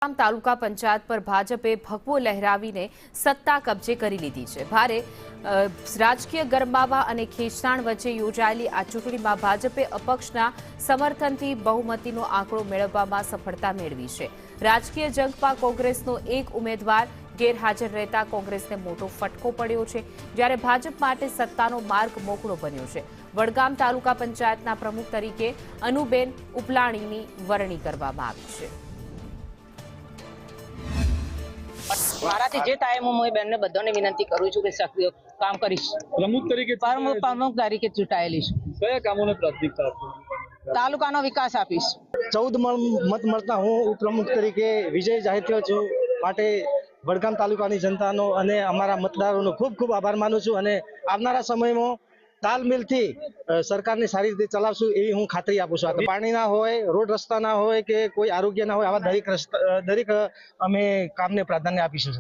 તાલુકા પંચાયત પર ભાજપે ભગવો લહેરાવીને સત્તા કબજે કરી લીધી છે। ભારે રાજકીય ગરમાવા અને ખેંચતાણ વચ્ચે યોજાયેલી આ ચૂંટણીમાં ભાજપે અપક્ષના સમર્થનથી બહુમતીનો આંકડો મેળવવામાં સફળતા મેળવી છે। રાજકીય જંગમાં કોંગ્રેસનો એક ઉમેદવાર ગેરહાજર રહેતા કોંગ્રેસને મોટો ફટકો પડ્યો છે, જ્યારે ભાજપ માટે સત્તાનો માર્ગ મોકળો બન્યો છે। વડગામ તાલુકા પંચાયતના પ્રમુખ તરીકે અનુબેન ઉપલાણીની વરણી કરવામાં આવી છે। મારાથી જે થાય હું બેનને બધાને વિનંતી કરું છું કે સક્રિય કામ કરીશ। પ્રમુખ તરીકે ચૂંટાયેલી છું। કયા કામોને પ્રાથમિકતા આપશો? તાલુકાનો વિકાસ આપીશ। 14 મત મળતા હું ઉપપ્રમુખ તરીકે વિજય જાહેર થયો છું, માટે વડગામ તાલુકાની જનતાનો અને અમારા મતદારોનો ખૂબ ખૂબ આભાર માનું છું અને આવનારા સમયમાં તાલમેલથી સરકારને સારી રીતે ચલાવશું એવી હું ખાતરી આપું છું। પાણી ના હોય, રોડ રસ્તા ના હોય કે કોઈ આરોગ્ય ના હોય, આવા દરેક અમે કામને પ્રાધાન્ય આપીશું।